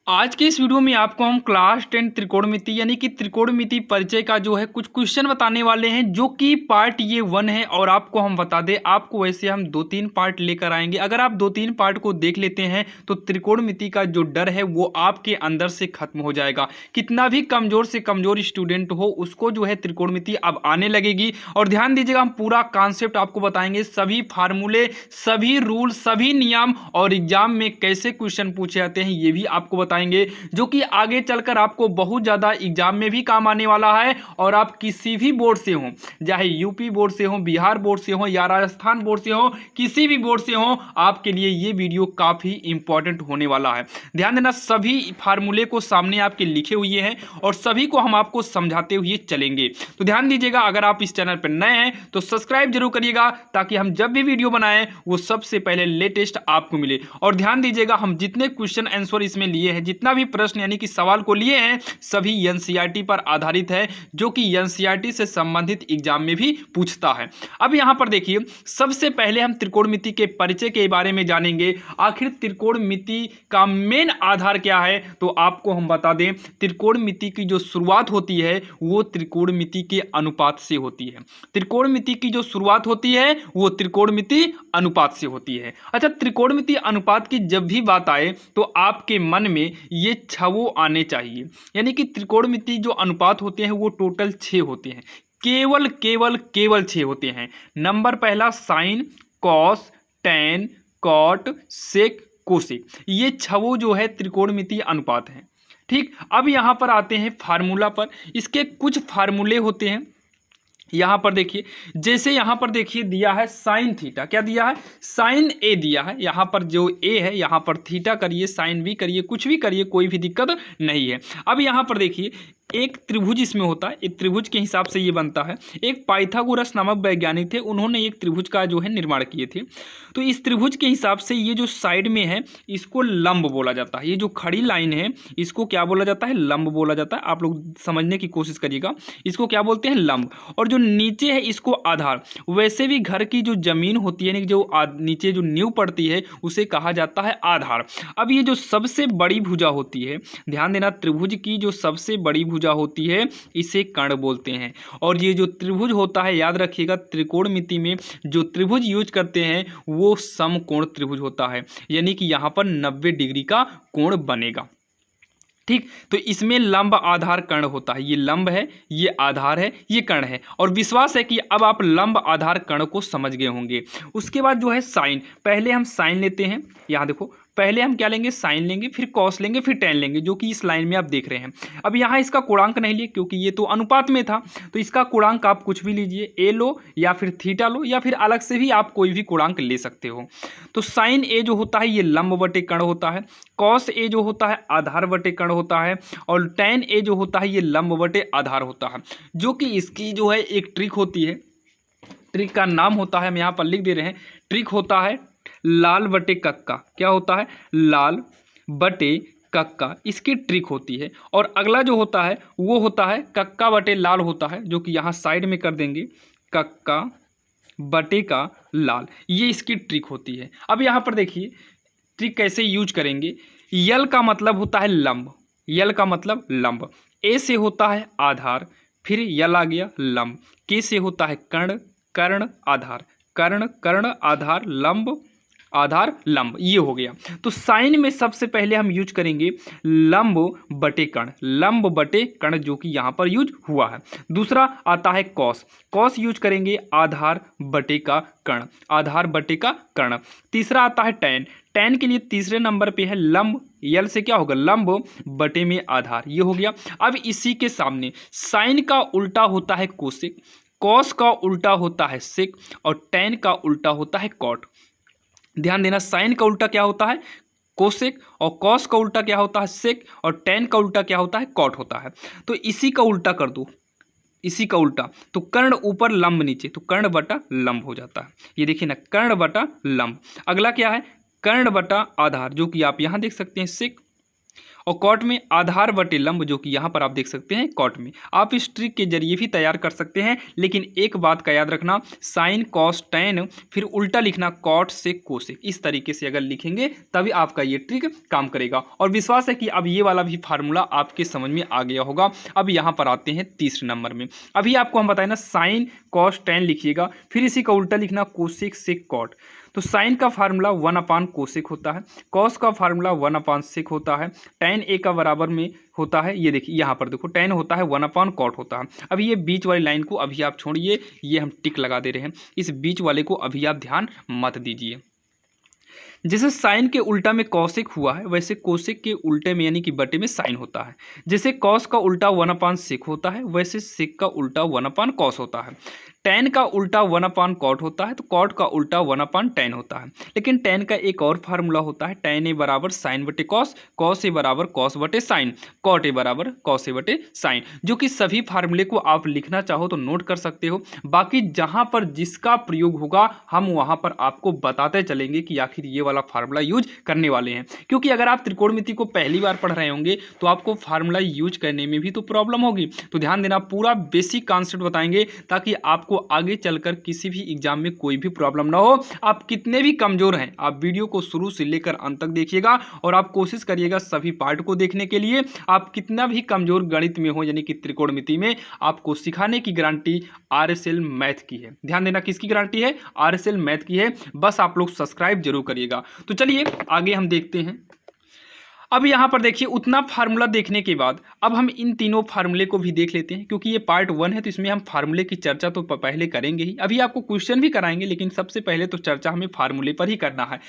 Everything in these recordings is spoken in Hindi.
आज के इस वीडियो में आपको हम क्लास 10 त्रिकोणमिति यानी कि त्रिकोणमिति परिचय का जो है कुछ क्वेश्चन बताने वाले हैं, जो कि पार्ट ये 1 है। और आपको हम बता दें, आपको वैसे हम 2-3 पार्ट लेकर आएंगे। अगर आप 2-3 पार्ट को देख लेते हैं तो त्रिकोणमिति का जो डर है वो आपके अंदर से खत्म हो जाएगा। कितना भी कमजोर से कमजोर स्टूडेंट हो, उसको जो है त्रिकोणमिति अब आने लगेगी। और ध्यान दीजिएगा, हम पूरा कॉन्सेप्ट आपको बताएंगे, सभी फार्मूले, सभी रूल, सभी नियम, और एग्जाम में कैसे क्वेश्चन पूछे जाते हैं ये भी आपको बताएंगे, जो कि आगे चलकर आपको बहुत ज्यादा एग्जाम में भी काम आने वाला है। और आप किसी भी बोर्ड से हो, चाहे यूपी बोर्ड से हो, बिहार बोर्ड से हो या राजस्थान बोर्ड से हो, किसी भी बोर्ड से हो, आपके लिए ये वीडियो काफी इंपॉर्टेंट होने वाला है। ध्यान देना, सभी फार्मूले को सामने आपके लिखे हुए हैं और सभी को हम आपको समझाते हुए चलेंगे। तो ध्यान दीजिएगा, अगर आप इस चैनल पर नए हैं तो सब्सक्राइब जरूर करिएगा, ताकि हम जब भी वीडियो बनाएं वो सबसे पहले लेटेस्ट आपको मिले। और ध्यान दीजिएगा, हम जितने क्वेश्चन आंसर इसमें लिए हैं, जितना भी प्रश्न यानी कि सवाल को लिए हैं, सभी एनसीईआरटी पर आधारित है, जो कि एनसीईआरटी से संबंधित एग्जाम में भी पूछता है। अब यहां पर देखिए, सबसे पहले हम त्रिकोणमिति के परिचय के बारे में जानेंगे। आखिर त्रिकोणमिति का मेन आधार क्या है, तो आपको हम बता दें, त्रिकोणमिति की जो शुरुआत होती है वो त्रिकोणमिति के अनुपात से होती है। त्रिकोणमिति की जो शुरुआत होती है वो त्रिकोणमिति अनुपात से होती है। अच्छा, त्रिकोणमिति अनुपात की जब भी बात आए तो आपके मन में ये छवो आने चाहिए। यानी कि त्रिकोणमिति जो अनुपात होते हैं वो टोटल 6 होते हैं। केवल केवल केवल 6 होते हैं। नंबर पहला साइन, कॉस, टैन, कॉट, सेक, कोसेक, ये छवो जो है त्रिकोणमिति अनुपात है। ठीक, अब यहां पर आते हैं फार्मूला पर। इसके कुछ फार्मूले होते हैं। यहां पर देखिए, जैसे यहां पर देखिए दिया है साइन थीटा, क्या दिया है, साइन ए दिया है। यहां पर जो ए है, यहां पर थीटा करिए, साइन भी करिए, कुछ भी करिए, कोई भी दिक्कत नहीं है। अब यहां पर देखिए, एक त्रिभुज इसमें होता है, एक त्रिभुज के हिसाब से ये बनता है। एक पाइथागोरस नामक वैज्ञानिक थे, उन्होंने एक त्रिभुज का जो है निर्माण किए थे। तो इस त्रिभुज के हिसाब से ये जो साइड में है इसको लंब बोला जाता है। ये जो खड़ी लाइन है इसको क्या बोला जाता है, लंब बोला जाता है। आप लोग समझने की कोशिश करिएगा, इसको क्या बोलते हैं, लंब। और जो नीचे है इसको आधार। वैसे भी घर की जो जमीन होती है, जो नीचे जो नींव पड़ती है, उसे कहा जाता है आधार। अब ये जो सबसे बड़ी भुजा होती है, ध्यान देना, त्रिभुज की जो सबसे बड़ी भुजा होती है इसे कर्ण बोलते हैं। और ये जो त्रिभुज होता है, याद रखिएगा, त्रिकोणमिति में जो त्रिभुज यूज करते हैं वो समकोण त्रिभुज होता है। यानी कि यहां पर 90 डिग्री का कोण बनेगा। ठीक, तो इसमें लंब आधार कर्ण होता है। ये लंब है, ये आधार है, ये कर्ण है। और विश्वास है कि अब आप लंब आधार कर्ण को समझ गए होंगे। उसके बाद जो है साइन, पहले हम साइन लेते हैं। यहां देखो, पहले हम क्या लेंगे, साइन लेंगे, फिर कॉस लेंगे, फिर टैन लेंगे, जो कि इस लाइन में आप देख रहे हैं। अब यहाँ इसका गुणांक नहीं लिए, क्योंकि ये तो अनुपात में था, तो इसका गुणांक आप कुछ भी लीजिए, ए लो या फिर थीटा लो, या फिर अलग से भी आप कोई भी गुणांक ले सकते हो। तो साइन ए जो होता है ये लंब बटे कर्ण होता है, कॉस ए जो होता है आधार बटे कर्ण होता है, और टैन ए जो होता है ये लंब बटे आधार होता है। जो कि इसकी जो है एक ट्रिक होती है, ट्रिक का नाम होता है, हम यहाँ पर लिख दे रहे हैं, ट्रिक होता है लाल बटे कक्का। क्या होता है, लाल बटे कक्का, इसकी ट्रिक होती है। और अगला जो होता है वो होता है कक्का बटे लाल होता है, जो कि यहाँ साइड में कर देंगे, कक्का बटे का लाल, ये इसकी ट्रिक होती है। अब यहाँ पर देखिए ट्रिक कैसे यूज करेंगे। यल का मतलब होता है लंब, यल का मतलब लंब, ए से होता है आधार, फिर यल आ गया लंब, के से होता है कर्ण, कर्ण आधार, कर्ण कर्ण आधार, लंब आधार लंब, ये हो गया। तो साइन में सबसे पहले हम यूज करेंगे लंब बटे कर्ण, लंब बटे कर्ण, जो कि यहां पर यूज हुआ है। दूसरा आता है कॉस, कॉस यूज करेंगे आधार बटे का कर्ण, आधार बटे का कर्ण। तीसरा आता है टैन, टैन के लिए तीसरे नंबर पे है लंब, यल से क्या होगा, लंब बटे में आधार, ये हो गया। अब इसी के सामने साइन का उल्टा होता है कोसेक, कॉस का उल्टा होता है सेक, और टैन का उल्टा होता है कॉट। ध्यान देना, साइन का उल्टा क्या होता है, कोसेक, और कॉस का उल्टा क्या होता है, सेक, और टैन का उल्टा क्या होता है, कॉट होता है। तो इसी का उल्टा कर दो, इसी का उल्टा, तो कर्ण ऊपर लंब नीचे, तो कर्ण बटा लंब हो जाता है। ये देखिए ना, कर्ण बटा लंब। अगला क्या है, कर्ण बटा आधार, जो कि आप यहां देख सकते हैं सेक, और कॉट में आधार बटे लंब, जो कि यहाँ पर आप देख सकते हैं कॉट में। आप इस ट्रिक के जरिए भी तैयार कर सकते हैं, लेकिन एक बात का याद रखना, साइन कॉस टैन फिर उल्टा लिखना कॉट से कोसेक, इस तरीके से अगर लिखेंगे तभी आपका ये ट्रिक काम करेगा। और विश्वास है कि अब ये वाला भी फार्मूला आपके समझ में आ गया होगा। अब यहाँ पर आते हैं तीसरे नंबर में। अभी आपको हम बताए ना, साइन कॉस टैन लिखिएगा, फिर इसी का उल्टा लिखना कोसेक सेक कॉट। तो साइन का फार्मूला 1 कोसेक होता है, कॉस का फार्मूला 1 सेक होता है, टैन ए का बराबर में होता है, ये देखिए यहाँ पर देखो टैन होता है 1 कॉट होता है। अब ये बीच वाली लाइन को अभी आप छोड़िए, ये हम टिक लगा दे रहे हैं, इस बीच वाले को अभी आप ध्यान मत दीजिए। जैसे साइन के उल्टा में कॉसेक हुआ है, वैसे कोसेक के उल्टे में यानी कि बटे में साइन होता है। जैसे कॉस का उल्टा 1/सेक होता है, वैसे सेक का उल्टा 1/कॉस होता है। टैन का उल्टा 1 कॉट होता है, तो कॉट का उल्टा 1/टैन होता है। लेकिन टैन का एक और फार्मूला होता है, टैन ए बराबर साइन बटे कॉस, कॉस ए बराबर कॉस बटे साइन, कॉट ए बराबर कॉस ए बटे साइन, जो कि सभी फार्मूले को आप लिखना चाहो तो नोट कर सकते हो। बाकी जहां पर जिसका प्रयोग होगा हम वहां पर आपको बताते चलेंगे कि आखिर ये वाला फार्मूला यूज करने वाले हैं। क्योंकि अगर आप त्रिकोणमिति को पहली बार पढ़ रहे होंगे तो आपको फार्मूला यूज करने में भी तो प्रॉब्लम होगी। तो ध्यान देना, पूरा बेसिक कॉन्सेप्ट बताएंगे ताकि आपको आगे चलकर किसी भी एग्जाम में कोई भी प्रॉब्लम ना हो। आप कितने भी कमजोर हैं, आप वीडियो को शुरू से लेकर अंत तक देखिएगा और आप कोशिश करिएगा सभी पार्ट को देखने के लिए। आप कितना भी कमजोर गणित में हो यानी कि त्रिकोणमिति में, आपको सिखाने की गारंटी आरएसएल मैथ की है। ध्यान देना, किसकी गारंटी है? आरएसएल मैथ की है। बस आप लोग सब्सक्राइब जरूर करिएगा। तो चलिए आगे हम देखते हैं। अब यहाँ पर देखिए, उतना फार्मूला देखने के बाद अब हम इन तीनों फार्मूले को भी देख लेते हैं, क्योंकि ये पार्ट 1 है तो इसमें हम फार्मूले की चर्चा तो पहले करेंगे ही। अभी आपको क्वेश्चन भी कराएंगे, लेकिन सबसे पहले तो चर्चा हमें फार्मूले पर ही करना है।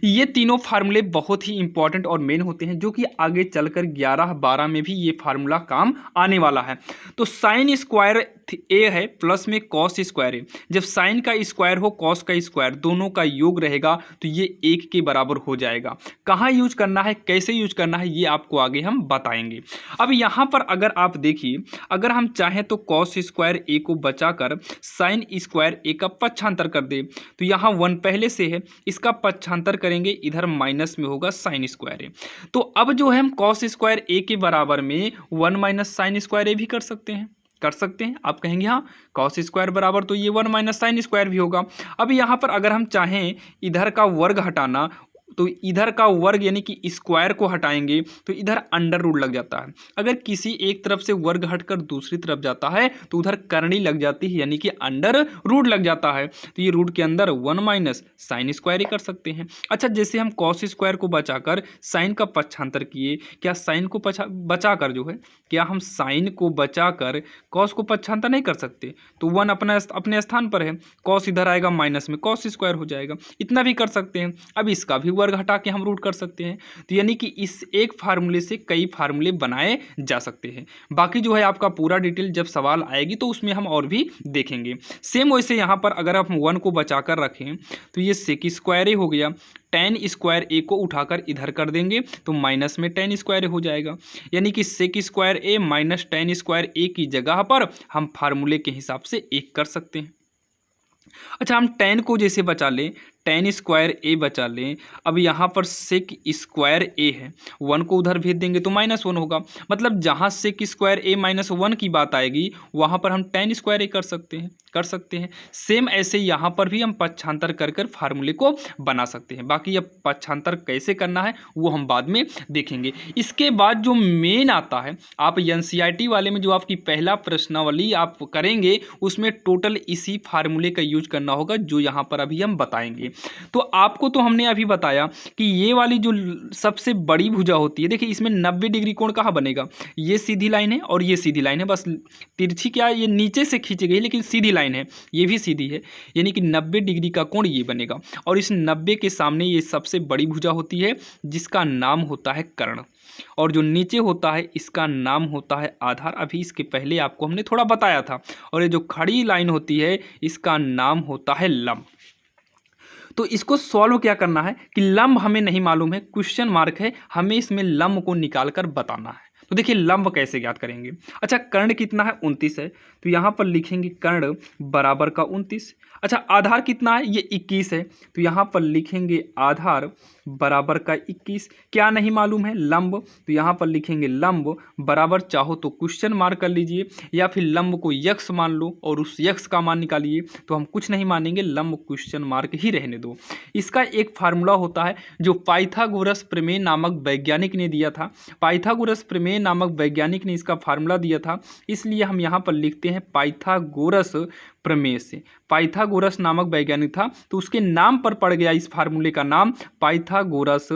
ये तीनों फार्मूले बहुत ही इंपॉर्टेंट और मेन होते हैं, जो कि आगे चलकर 11-12 में भी ये फार्मूला काम आने वाला है। तो साइन स्क्वायर ए है प्लस में कॉस स्क्वायर ए, जब साइन का स्क्वायर हो कॉस का स्क्वायर, दोनों का योग रहेगा तो ये 1 के बराबर हो जाएगा। कहाँ यूज करना है, कैसे यूज करना है, ये आपको आगे हम बताएंगे। अब यहाँ पर अगर आप देखिए, अगर हम चाहें तो कॉस स्क्वायर ए को बचाकर साइन स्क्वायर ए का पक्षांतर कर दे, तो यहाँ 1 पहले से है, इसका पक्षांतर करेंगे, इधर माइनस में होगा साइन स्क्वायर ए। तो अब जो है हम कॉस स्क्वायर ए के बराबर में 1 माइनस साइन स्क्वायर ए भी कर सकते हैं। आप कहेंगे हाँ कॉस स्क्वायर बराबर तो ये 1 माइनस साइन स्क्वायर भी होगा। अब यहाँ पर अगर हम चाहें इधर का वर्ग हटाना, तो इधर का वर्ग यानी कि स्क्वायर को हटाएंगे तो इधर अंडर रूट लग जाता है। अगर किसी एक तरफ से वर्ग हटकर दूसरी तरफ जाता है तो उधर करनी लग जाती है, यानी कि अंडर रूट लग जाता है। तो ये रूट के अंदर 1 माइनस साइन स्क्वायर ही कर सकते हैं। अच्छा, जैसे हम कॉस स्क्वायर को बचाकर साइन का पक्षांतर किए, क्या साइन को बचाकर जो है, क्या हम साइन को बचाकर कॉस को पक्षांतर नहीं कर सकते? तो 1 अपने स्थान पर है, कॉस इधर आएगा माइनस में कॉस स्क्वायर हो जाएगा, इतना भी कर सकते हैं। अब इसका भी वर्ग हटा के हम रूट कर सकते हैं। तो यानी कि इस एक फार्मूले से कई फार्मूले बनाए जा सकते हैं। बाकी जो है आपका पूरा डिटेल जब सवाल आएगी तो उसमें हम और भी देखेंगे। सेम वैसे यहाँ पर अगर आप 1 को बचाकर रखें तो ये सेक स्क्वायर ए हो गया, टैन स्क्वायर ए को उठाकर इधर कर देंगे तो माइनस में टैन स्क्वायर हो जाएगा, यानी कि सेक स्क्वायर ए माइनस टैन स्क्वायर ए की जगह पर हम फार्मूले के हिसाब से 1 कर सकते हैं। अच्छा, हम टैन को जैसे बचा लें, टैन स्क्वायर ए बचा लें। अब यहाँ पर सेक स्क्वायर ए है, 1 को उधर भेज देंगे तो -1 होगा। मतलब जहाँ सेक स्क्वायर ए -1 की बात आएगी वहाँ पर हम टैन स्क्वायर ए कर सकते हैं। सेम ऐसे यहाँ पर भी हम पक्षांतर कर फार्मूले को बना सकते हैं। बाकी अब पक्षांतर कैसे करना है वो हम बाद में देखेंगे। इसके बाद जो मेन आता है, आप एनसीईआरटी वाले में जो आपकी पहला प्रश्नावली आप करेंगे उसमें टोटल इसी फार्मूले का यूज करना होगा, जो यहाँ पर अभी हम बताएंगे। तो आपको तो हमने अभी बताया कि ये वाली जो सबसे बड़ी भुजा होती है, देखिए इसमें 90 डिग्री कोण कहाँ बनेगा, ये सीधी लाइन है और ये सीधी लाइन है, बस तिरछी क्या ये नीचे से खींची गई, लेकिन सीधी लाइन है, ये भी सीधी है, यानी कि 90 डिग्री का कोण ये बनेगा। और इस 90 के सामने ये सबसे बड़ी भुजा होती है जिसका नाम होता है कर्ण, और जो नीचे होता है इसका नाम होता है आधार। अभी इसके पहले आपको हमने थोड़ा बताया था। और ये जो खड़ी लाइन होती है इसका नाम होता है लंब। तो इसको सॉल्व क्या करना है कि लंब हमें नहीं मालूम है, क्वेश्चन मार्क है, हमें इसमें लंब को निकाल कर बताना है। तो देखिए लंब कैसे ज्ञात करेंगे। अच्छा, कर्ण कितना है 29 है, तो यहाँ पर लिखेंगे कर्ण बराबर का 29। अच्छा, आधार कितना है? ये 21 है, तो यहाँ पर लिखेंगे आधार बराबर का 21। क्या नहीं मालूम है? लंब, तो यहाँ पर लिखेंगे लंब बराबर, चाहो तो क्वेश्चन मार्क कर लीजिए या फिर लंब को यक्स मान लो और उस यक्स का मान निकालिए, तो हम कुछ नहीं मानेंगे, लंब क्वेश्चन मार्क ही रहने दो। इसका एक फार्मूला होता है जो पाइथागोरस प्रमेय नामक वैज्ञानिक ने दिया था। पाइथागोरस प्रमेय नामक वैज्ञानिक ने इसका फार्मूला दिया था, इसलिए हम यहाँ पर लिखते हैं पाइथागोरस प्रमेय से। पाइथागोरस नामक वैज्ञानिक था, तो उसके नाम पर पड़ गया इस फार्मूले का नाम पाइथागोरस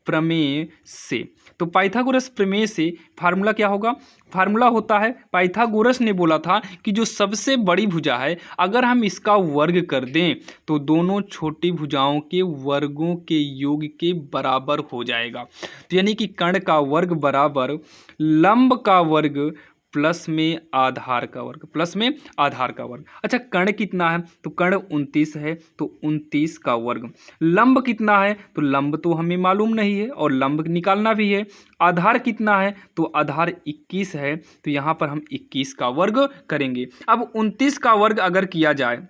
प्रमेय से। तो पाइथागोरस प्रमेय से फार्मूला क्या होगा? फार्मूला होता है, पाइथागोरस ने बोला था कि जो सबसे बड़ी भुजा है, अगर हम इसका वर्ग कर दें तो दोनों छोटी भुजाओं के वर्गों के योग के बराबर हो जाएगा। तो यानी कि कर्ण का वर्ग बराबर लंब का वर्ग प्लस में आधार का वर्ग, प्लस में आधार का वर्ग। अच्छा, कर्ण कितना है? तो कर्ण 29 है, तो 29 का वर्ग। लंब कितना है? तो लंब तो हमें मालूम नहीं है और लंब निकालना भी है। आधार कितना है? तो आधार 21 है, तो यहाँ पर हम 21 का वर्ग करेंगे। अब 29 का वर्ग अगर किया जाए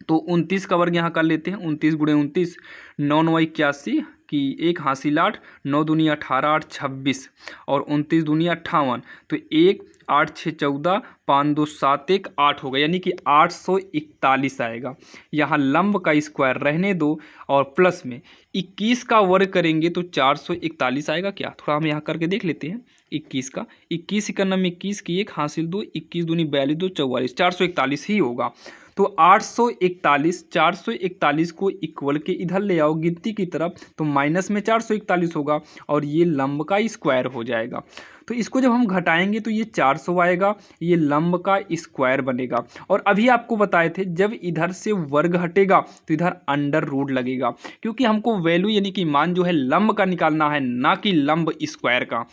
तो 29 का वर्ग यहाँ कर लेते हैं, 29 गुणे 29, 9 9 81 की 1 हासिल 8, 9 दूनी 18, 8 26 और 29 दूनी 58, तो 1 8 6 14, 5 2 7 1 8 होगा, यानी कि 841 आएगा। यहाँ लंब का स्क्वायर रहने दो और प्लस में 21 का वर्ग करेंगे तो 441 आएगा। क्या, थोड़ा हम यहाँ करके देख लेते हैं। 21 का 21 इक्यानम 21 की 1 हासिल 2, 21 दूनी 42 2 44, 441 ही होगा। तो 841, 441 को इक्वल के इधर ले आओ गिनती की तरफ, तो माइनस में 441 होगा और ये लंब का स्क्वायर हो जाएगा। तो इसको जब हम घटाएंगे तो ये 400 आएगा, ये लंब का स्क्वायर बनेगा। और अभी आपको बताए थे जब इधर से वर्ग हटेगा तो इधर अंडर रूट लगेगा, क्योंकि हमको वैल्यू यानी कि मान जो है लंब का निकालना है, ना कि लंब स्क्वायर का।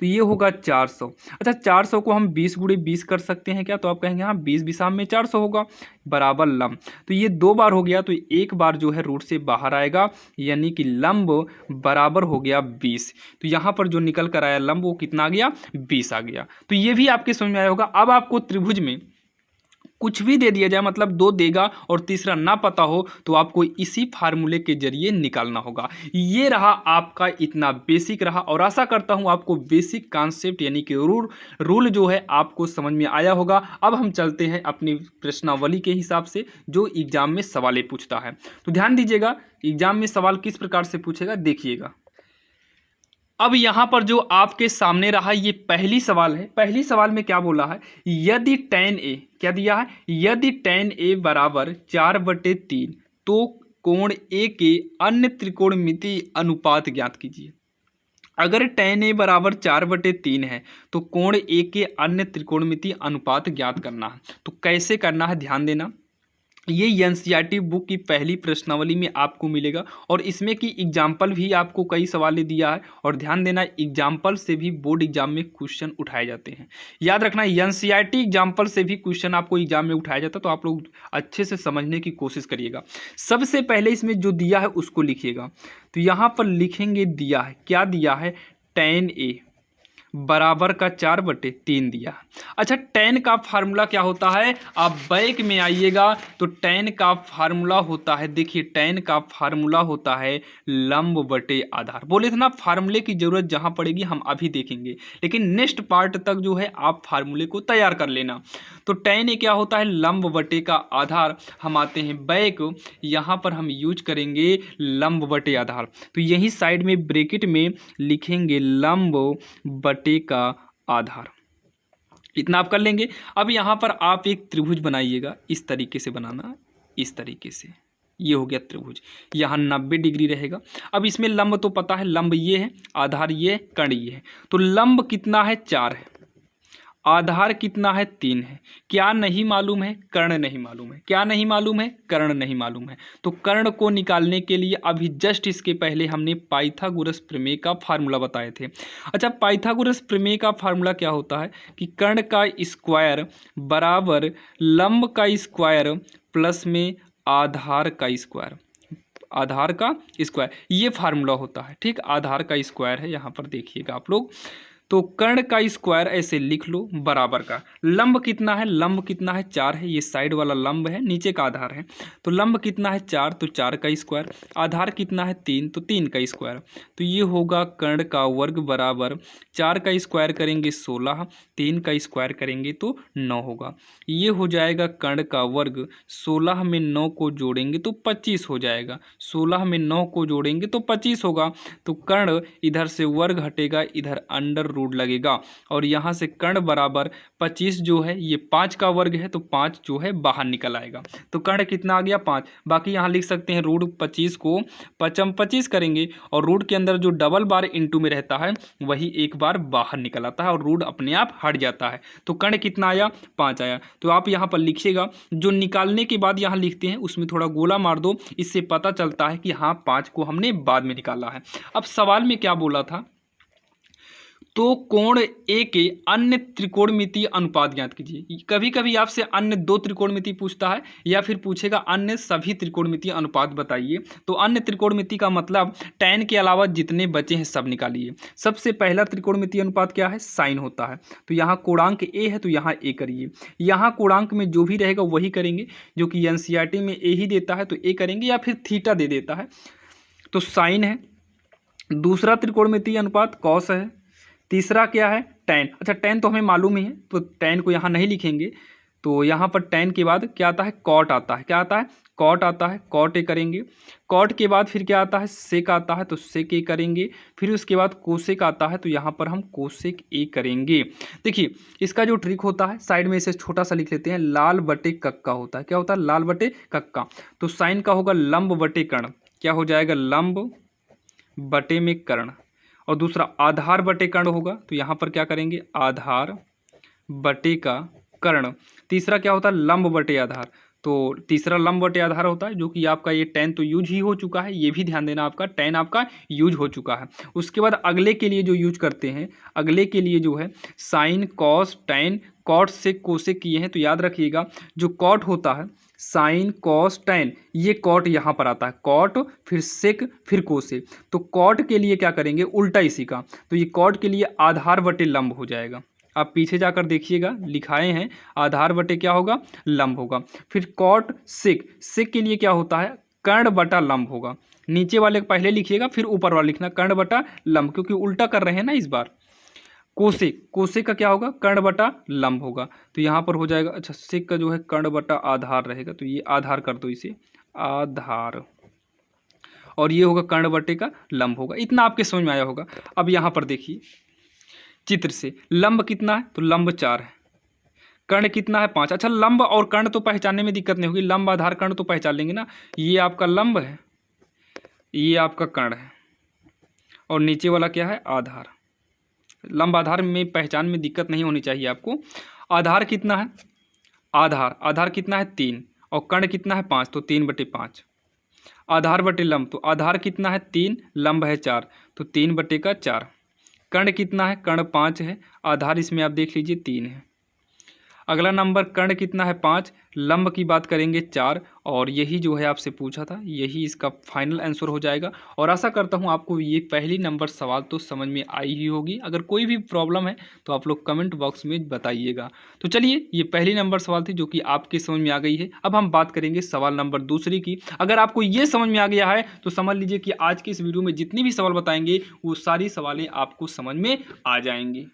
तो ये होगा 400। अच्छा, 400 को हम 20 गुणे 20 कर सकते हैं क्या? तो आप कहेंगे हाँ, 20 20 में 400 होगा बराबर लंब। तो ये 2 बार हो गया, तो एक बार जो है रूट से बाहर आएगा, यानी कि लंब बराबर हो गया 20। तो यहाँ पर जो निकल कर आया लंब वो कितना आ गया? 20 आ गया। तो ये भी आपके समझ में आया होगा। अब आपको त्रिभुज में कुछ भी दे दिया जाए, मतलब 2 देगा और तीसरा ना पता हो, तो आपको इसी फार्मूले के जरिए निकालना होगा। ये रहा आपका, इतना बेसिक रहा और आशा करता हूं आपको बेसिक कॉन्सेप्ट यानी कि रूल जो है आपको समझ में आया होगा। अब हम चलते हैं अपनी प्रश्नावली के हिसाब से जो एग्जाम में सवालें पूछता है। तो ध्यान दीजिएगा, एग्जाम में सवाल किस प्रकार से पूछेगा देखिएगा। अब यहाँ पर जो आपके सामने रहा ये पहली सवाल है। पहली सवाल में क्या बोला है? यदि tan a, क्या दिया है? यदि tan a बराबर 4/3 तो कोण a के अन्य त्रिकोणमितीय अनुपात ज्ञात कीजिए। अगर tan a बराबर 4/3 है तो कोण a के अन्य त्रिकोणमितीय अनुपात ज्ञात करना है। तो कैसे करना है ध्यान देना। ये एनसीईआरटी बुक की पहली प्रश्नावली में आपको मिलेगा और इसमें की एग्जाम्पल भी आपको कई सवालें दिया है। और ध्यान देना, एग्जाम्पल से भी बोर्ड एग्जाम में क्वेश्चन उठाए जाते हैं। याद रखना, एनसीईआरटी एग्जाम्पल से भी क्वेश्चन आपको एग्जाम में उठाया जाता है, तो आप लोग अच्छे से समझने की कोशिश करिएगा। सबसे पहले इसमें जो दिया है उसको लिखिएगा। तो यहाँ पर लिखेंगे दिया है, क्या दिया है? tan a बराबर का 4/3 दिया। अच्छा, tan का फार्मूला क्या होता है? आप बैक में आइएगा तो tan का फार्मूला होता है, देखिए tan का फार्मूला होता है लंब बटे आधार। बोले थे ना फार्मूले की जरूरत जहां पड़ेगी हम अभी देखेंगे, लेकिन नेक्स्ट पार्ट तक जो है आप फार्मूले को तैयार कर लेना। तो tan ए क्या होता है? लंब बटे का आधार। हम आते हैं बैक, यहाँ पर हम यूज करेंगे लंब बटे आधार। तो यही साइड में ब्रैकेट में लिखेंगे लंब बटे का आधार। इतना आप कर लेंगे। अब यहाँ पर आप एक त्रिभुज बनाइएगा, इस तरीके से बनाना, इस तरीके से। ये हो गया त्रिभुज, यहाँ 90 डिग्री रहेगा। अब इसमें लंब तो पता है, लंब ये है, आधार ये है, कर्ण ये है। तो लंब कितना है? 4 है, आधार कितना है? 3 है। क्या नहीं मालूम है? कर्ण नहीं मालूम है। क्या नहीं मालूम है? कर्ण नहीं मालूम है। तो कर्ण को निकालने के लिए अभी जस्ट इसके पहले हमने पाइथागोरस प्रमेय का फार्मूला बताए थे। अच्छा, पाइथागोरस प्रमेय का फार्मूला क्या होता है कि कर्ण का स्क्वायर बराबर लंब का स्क्वायर प्लस में आधार का स्क्वायर। आधार का स्क्वायर ये फार्मूला होता है, ठीक। आधार का स्क्वायर है, यहाँ पर देखिएगा आप लोग। तो कर्ण का स्क्वायर ऐसे लिख लो बराबर का, लंब कितना है, लंब कितना है 4 है, ये साइड वाला लंब है, नीचे का आधार है, तो लंब कितना है 4, तो 4 का स्क्वायर, आधार कितना है 3, तो 3 का स्क्वायर, तो ये होगा कर्ण का वर्ग बराबर 4 का स्क्वायर करेंगे 16, 3 का स्क्वायर करेंगे तो 9 होगा। ये हो जाएगा कर्ण का वर्ग, 16 में 9 को जोड़ेंगे तो 25 हो जाएगा, 16 में 9 को जोड़ेंगे तो 25 होगा। तो कर्ण इधर से वर्ग हटेगा, इधर अंडर रूट लगेगा और यहाँ से कर्ण बराबर 25 जो है ये 5 का वर्ग है, तो 5 जो है बाहर निकल आएगा। तो कर्ण कितना आ गया 5। बाकी यहाँ लिख सकते हैं रूट 25 को 25 करेंगे और रूट के अंदर जो डबल बार इंटू में रहता है वही एक बार बाहर निकल आता है और रूट अपने आप हट जाता है। तो कर्ण कितना आया 5 आया। तो आप यहाँ पर लिखिएगा, जो निकालने के बाद यहाँ लिखते हैं उसमें थोड़ा गोला मार दो, इससे पता चलता है कि हाँ 5 को हमने बाद में निकाला है। अब सवाल में क्या बोला था, तो कोण ए के अन्य त्रिकोणमितीय अनुपात ज्ञात कीजिए। कभी कभी आपसे अन्य 2 त्रिकोणमिति पूछता है या फिर पूछेगा अन्य सभी त्रिकोणमितीय अनुपात बताइए। तो अन्य त्रिकोणमिति का मतलब tan के अलावा जितने बचे हैं सब निकालिए। सबसे पहला त्रिकोणमितीय अनुपात क्या है, साइन होता है। तो यहाँ कोणांक ए है तो यहाँ ए करिए, यहाँ कोणांक में जो भी रहेगा वही करेंगे, जो कि NCERT में ए ही देता है तो ए करेंगे या फिर थीटा दे देता है, तो साइन है। दूसरा त्रिकोणमितीय अनुपात कॉस है। तीसरा क्या है, tan। अच्छा tan तो हमें मालूम ही है तो tan को यहाँ नहीं लिखेंगे, तो यहाँ पर tan के बाद क्या आता है, कॉट आता है। क्या आता है, कॉट आता है, कॉट ए करेंगे। कॉट के बाद फिर क्या आता है, सेक आता है तो सेक ए करेंगे। फिर उसके बाद कोसेक आता है तो यहाँ पर हम कोसेक ए करेंगे। देखिए इसका जो ट्रिक होता है, साइड में इसे छोटा सा लिख लेते हैं, लाल बटे कक्का होता है। क्या होता है, लाल बटे कक्का। तो साइन का होगा लंब बटे कर्ण, क्या हो जाएगा, लंब बटे में कर्ण। और दूसरा आधार बटे कर्ण होगा, तो यहाँ पर क्या करेंगे, आधार बटे का कर्ण। तीसरा क्या होता है, लंब बटे आधार। तो तीसरा लंब बटे आधार होता है, जो कि आपका ये tan तो यूज ही हो चुका है, ये भी ध्यान देना आपका tan आपका यूज हो चुका है। उसके बाद अगले के लिए जो यूज करते हैं, अगले के लिए जो है साइन कॉस tan कॉट से कोसेक किए हैं, तो याद रखिएगा जो कॉट होता है साइन कॉस tan, ये कॉट यहाँ पर आता है, कॉट फिर सेक फिर कोसेक। तो कॉट के लिए क्या करेंगे, उल्टा इसी का, तो ये कॉट के लिए आधार बटे लंब हो जाएगा। आप पीछे जाकर देखिएगा लिखाए हैं, आधार बटे क्या होगा, लंब होगा। फिर कॉट सेक, सेक के लिए क्या होता है, कर्ण बटा लंब होगा। नीचे वाले पहले लिखिएगा फिर ऊपर वाला लिखना, कर्ण बटा लंब, क्योंकि उल्टा कर रहे हैं ना इस बार। कोसेक, कोसेक का क्या होगा, कर्ण बटा लंब होगा। तो यहाँ पर हो जाएगा, अच्छा सेक का जो है कर्ण बटा आधार रहेगा, तो ये आधार कर दो इसे, आधार, और ये होगा कर्ण बटे का लंब होगा। इतना आपके समझ में आया होगा। अब यहाँ पर देखिए चित्र से, लंब कितना है, तो लंब 4 है, कर्ण कितना है 5। अच्छा लंब और कर्ण तो पहचानने में दिक्कत नहीं होगी, लंब आधार कर्ण तो पहचान लेंगे ना। ये आपका लंब है, ये आपका कर्ण है, और नीचे वाला क्या है, आधार। लंब आधार में पहचान में दिक्कत नहीं होनी चाहिए आपको। आधार कितना है, आधार, आधार कितना है 3, और कर्ण कितना है 5, तो 3/5। आधार बटे लंब, तो आधार कितना है 3, लंब है 4, तो 3/4। कर्ण कितना है, कर्ण 5 है, आधार इसमें आप देख लीजिए 3 है। अगला नंबर कर्ण कितना है 5, लंब की बात करेंगे 4, और यही जो है आपसे पूछा था, यही इसका फाइनल आंसर हो जाएगा। और आशा करता हूँ आपको ये पहली नंबर सवाल तो समझ में आई ही होगी। अगर कोई भी प्रॉब्लम है तो आप लोग कमेंट बॉक्स में बताइएगा। तो चलिए ये पहली नंबर सवाल थी जो कि आपके समझ में आ गई है। अब हम बात करेंगे सवाल नंबर दूसरी की। अगर आपको ये समझ में आ गया है तो समझ लीजिए कि आज की इस वीडियो में जितनी भी सवाल बताएंगे वो सारी सवालें आपको समझ में आ जाएंगी।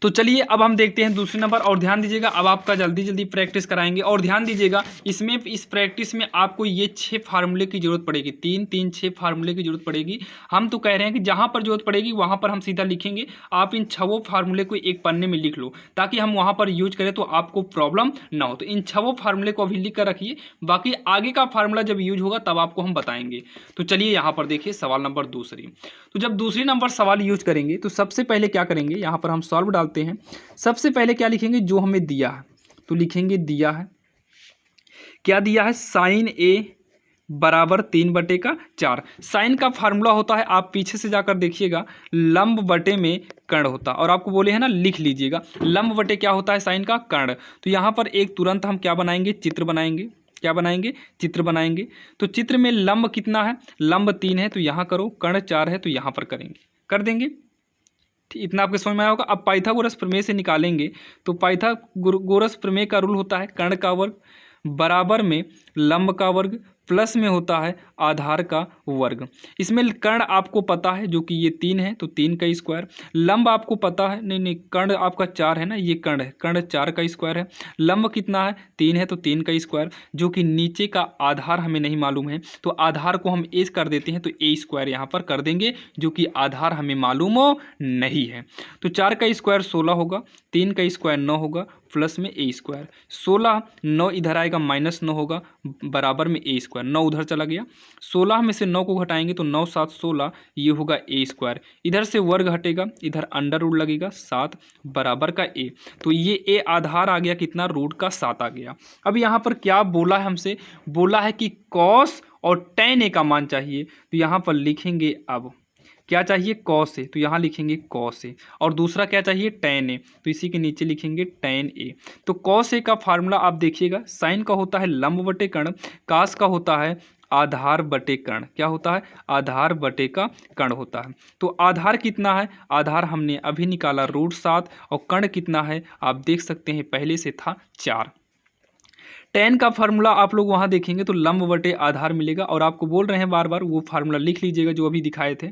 तो चलिए अब हम देखते हैं दूसरे नंबर, और ध्यान दीजिएगा अब आपका जल्दी जल्दी प्रैक्टिस कराएंगे। और ध्यान दीजिएगा इसमें, इस प्रैक्टिस में आपको ये 6 फार्मूले की जरूरत पड़ेगी, 3 6 फार्मूले की जरूरत पड़ेगी। हम तो कह रहे हैं कि जहां पर जरूरत पड़ेगी वहां पर हम सीधा लिखेंगे। आप इन 6 फार्मूले को एक पन्ने में लिख लो ताकि हम वहां पर यूज करें तो आपको प्रॉब्लम ना हो। तो इन 6 फार्मूले को अभी लिख कर रखिए, बाकी आगे का फार्मूला जब यूज होगा तब आपको हम बताएंगे। तो चलिए यहाँ पर देखिए सवाल नंबर दूसरी। तो जब दूसरी नंबर सवाल यूज करेंगे तो सबसे पहले क्या करेंगे, यहाँ पर हम सॉल्व डालते हैं। सबसे पहले क्या लिखेंगे, जो हमें दिया है, तो लिखेंगे दिया है, क्या दिया है, साइन ए बराबर 3/4। साइन का फार्मूला होता है, आप पीछे से जाकर देखिएगा, लंब बटे में कर्ण होता है। और आपको बोले हैं ना लिख लीजिएगा, लंब बटे क्या होता है, साइन का कर्ण। तो यहाँ पर एक तुरंत हम क्या बनाएंगे, चित्र बनाएंगे। क्या बनाएंगे, चित्र बनाएंगे। तो चित्र में लंब कितना है, लंब 3 है तो यहाँ करो, कर्ण 4 है तो यहाँ पर करेंगे, कर देंगे। इतना आपके समझ में आया होगा। अब पाइथागोरस प्रमेय से निकालेंगे तो पाइथागोरस प्रमेय का रूल होता है कर्ण का वर्ग बराबर में लंब का वर्ग प्लस में होता है आधार का वर्ग। इसमें कर्ण आपको पता है जो कि ये 3 है तो 3 का स्क्वायर, लंब आपको पता है नहीं कर्ण आपका 4 है ना, ये कर्ण है, कर्ण 4 का स्क्वायर है, लंब कितना है 3 है तो 3 का स्क्वायर, जो कि नीचे का आधार हमें नहीं मालूम है तो आधार को हम ए कर देते हैं तो ए स्क्वायर यहाँ पर कर देंगे, जो कि आधार हमें मालूम नहीं है। तो 4 का स्क्वायर 16 होगा, 3 का स्क्वायर 9 होगा प्लस में ए स्क्वायर, 16 9 इधर आएगा -9 होगा बराबर में ए स्क्वायर, 9 उधर चला गया, 16 में से 9 को घटाएंगे तो 9 7 16 ये होगा ए स्क्वायर, इधर से वर्ग हटेगा इधर अंडर रूट लगेगा 7 बराबर का ए, तो ये ए आधार आ गया कितना रूट का 7 आ गया। अब यहाँ पर क्या बोला है हमसे, बोला है कि कॉस और tan ए का मान चाहिए, तो यहाँ पर लिखेंगे अब क्या चाहिए कॉस ए, तो यहाँ लिखेंगे कॉस ए, और दूसरा क्या चाहिए tan ए, तो इसी के नीचे लिखेंगे tan ए। तो कॉस ए का फार्मूला आप देखिएगा, साइन का होता है लंब बटे कर्ण, कास का होता है आधार बटे कर्ण, क्या होता है आधार बटे का कर्ण होता है। तो आधार कितना है, आधार हमने अभी निकाला √7 और कर्ण कितना है आप देख सकते हैं पहले से था 4। tan का फार्मूला आप लोग वहाँ देखेंगे तो लंब बटे आधार मिलेगा, और आपको बोल रहे हैं बार बार वो फार्मूला लिख लीजिएगा जो अभी दिखाए थे।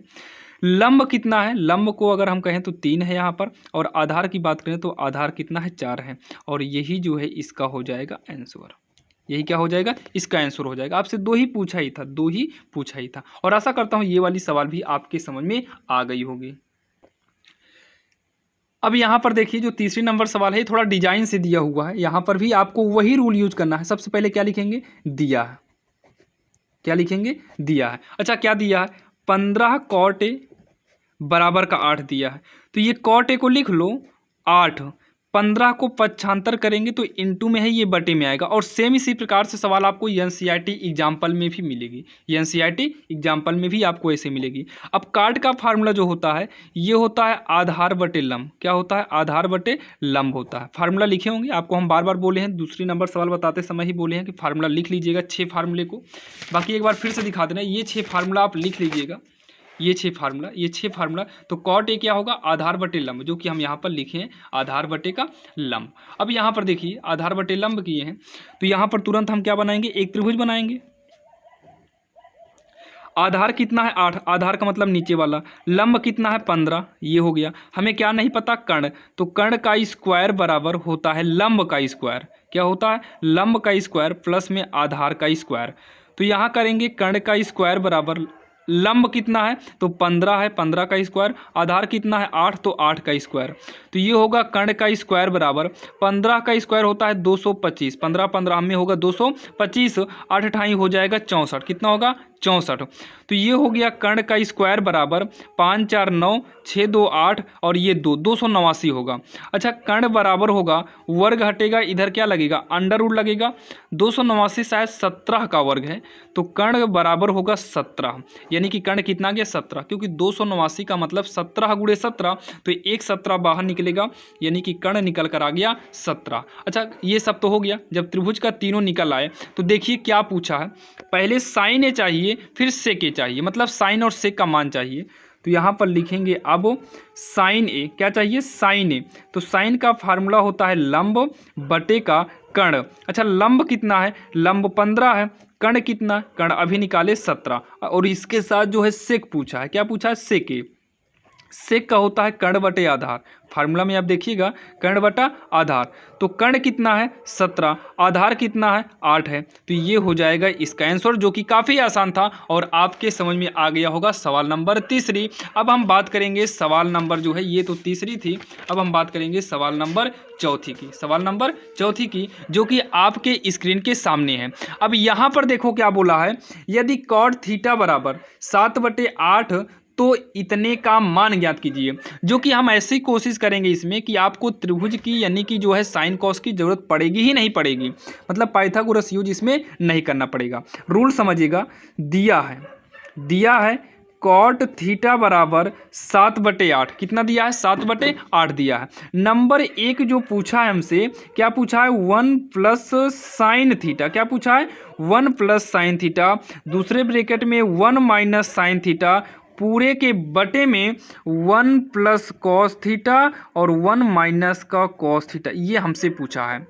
लंब कितना है, लंब को अगर हम कहें तो 3 है यहाँ पर, और आधार की बात करें तो आधार कितना है 4 है, और यही जो है इसका हो जाएगा आंसर, यही क्या हो जाएगा इसका आंसर हो जाएगा। आपसे 2 ही पूछा ही था, 2 ही पूछा ही था, और आशा करता हूँ ये वाली सवाल भी आपके समझ में आ गई होगी। अब यहाँ पर देखिए जो तीसरी नंबर सवाल है थोड़ा डिजाइन से दिया हुआ है, यहाँ पर भी आपको वही रूल यूज करना है। सबसे पहले क्या लिखेंगे, दिया है, क्या लिखेंगे दिया है। अच्छा क्या दिया है 15 cot a बराबर का 8 दिया है, तो ये cot a को लिख लो 8, 15 को पक्षांतर करेंगे तो इनटू में है ये बटे में आएगा, और सेम इसी प्रकार से सवाल आपको एनसीईआरटी एग्जाम्पल में भी मिलेगी, एनसीईआरटी एग्जाम्पल में भी आपको ऐसे मिलेगी। अब काट का फार्मूला जो होता है ये होता है आधार बटे लंब, क्या होता है आधार बटे लंब होता है। फार्मूला लिखे होंगे आपको, हम बार बार बोले हैं, दूसरी नंबर सवाल बताते समय ही बोले हैं कि फार्मूला लिख लीजिएगा 6 फार्मूले को। बाकी एक बार फिर से दिखा देना, ये 6 फार्मूला आप लिख लीजिएगा, ये 6 फार्मूला। तो कॉट ए क्या होगा आधार बटे लंब, जो कि हम यहाँ पर लिखे हैं आधार बटे का लंब। अब यहाँ पर देखिए आधार बटे लंब किए हैं, तो यहाँ पर तुरंत हम क्या बनाएंगे एक त्रिभुज बनाएंगे। आधार कितना है 8, आधार का मतलब नीचे वाला, लंब कितना है 15, ये हो गया। हमें क्या नहीं पता कर्ण, तो कर्ण का स्क्वायर बराबर होता है लंब का स्क्वायर, क्या होता है लंब का स्क्वायर प्लस में आधार का स्क्वायर। तो यहाँ करेंगे कर्ण का स्क्वायर बराबर लंब कितना है तो 15 है, 15 का स्क्वायर, आधार कितना है 8 तो 8 का स्क्वायर। तो ये होगा कर्ण का स्क्वायर बराबर 15 का स्क्वायर होता है 225, 15 15 में होगा 225, 8 अठाई हो जाएगा 64, कितना होगा 64। तो ये हो गया कर्ण का स्क्वायर बराबर 5 4 9 6 2 8 और ये 289 होगा। अच्छा कर्ण बराबर होगा, वर्ग हटेगा इधर क्या लगेगा अंडर रूट लगेगा, 289 शायद 17 का वर्ग है, तो कर्ण बराबर होगा 17, यानी कि कर्ण कितना गया 17, क्योंकि 289 का मतलब 17 गुणे 17, तो एक 17 बाहर निकलेगा, यानी कि कर्ण निकल कर आ गया 17। अच्छा ये सब तो हो गया। जब त्रिभुज का तीनों निकल आए तो देखिए क्या पूछा है, पहले साइन ए चाहिए फिर सेक ए चाहिए, मतलब साइन और सेक का मान चाहिए। तो यहाँ पर लिखेंगे अब साइन ए, क्या चाहिए साइन ए, तो साइन का फार्मूला होता है लंब बटे का कर्ण। अच्छा लंब कितना है, लंब 15 है, कर्ण कितना, कर्ण अभी निकाले 17, और इसके साथ जो है सेक पूछा है, क्या पूछा है सेक ए। सेक का होता है कर्ण बटे आधार, फार्मूला में आप देखिएगा कर्ण बटा आधार, तो कर्ण कितना है 17, आधार कितना है 8 है, तो ये हो जाएगा इसका आंसर, जो कि काफ़ी आसान था और आपके समझ में आ गया होगा। सवाल नंबर तीसरी। अब हम बात करेंगे सवाल नंबर जो है, ये तो तीसरी थी, अब हम बात करेंगे सवाल नंबर चौथी की, सवाल नंबर चौथी की, जो कि आपके स्क्रीन के सामने है। अब यहाँ पर देखो क्या बोला है, यदि कॉट थीटा बराबर 7/8 तो इतने का मान ज्ञात कीजिए, जो कि हम ऐसी कोशिश करेंगे इसमें कि आपको त्रिभुज की यानी कि जो है साइन कॉस की जरूरत पड़ेगी ही नहीं पड़ेगी, मतलब पाइथागोरस यूज इसमें नहीं करना पड़ेगा। रूल समझिएगा, दिया है कॉट थीटा बराबर 7/8, कितना दिया है 7/8 दिया है। नंबर 1 जो पूछा है हमसे, क्या पूछा है 1 प्लस साइन थीटा, क्या पूछा है 1 प्लस साइन थीटा, दूसरे ब्रैकेट में 1 माइनस साइन थीटा पूरे के बटे में 1 प्लस कॉस थीटा और 1 माइनस का कॉस थीटा, ये हमसे पूछा है।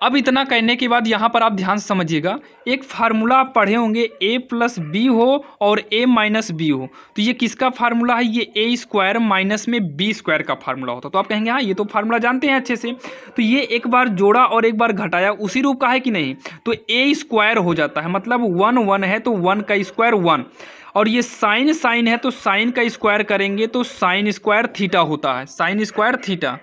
अब इतना कहने के बाद यहाँ पर आप ध्यान से समझिएगा, एक फार्मूला आप पढ़े होंगे a प्लस बी हो और a माइनस बी हो, तो ये किसका फार्मूला है? ये a स्क्वायर माइनस में b स्क्वायर का फार्मूला होता है। तो आप कहेंगे हाँ ये तो फार्मूला जानते हैं अच्छे से, तो ये एक बार जोड़ा और एक बार घटाया उसी रूप का है कि नहीं, तो a स्क्वायर हो जाता है, मतलब 1 1 है तो 1 का स्क्वायर 1, और ये साइन है तो साइन का स्क्वायर करेंगे तो साइन स्क्वायर थीटा होता है, साइन स्क्वायर थीटा।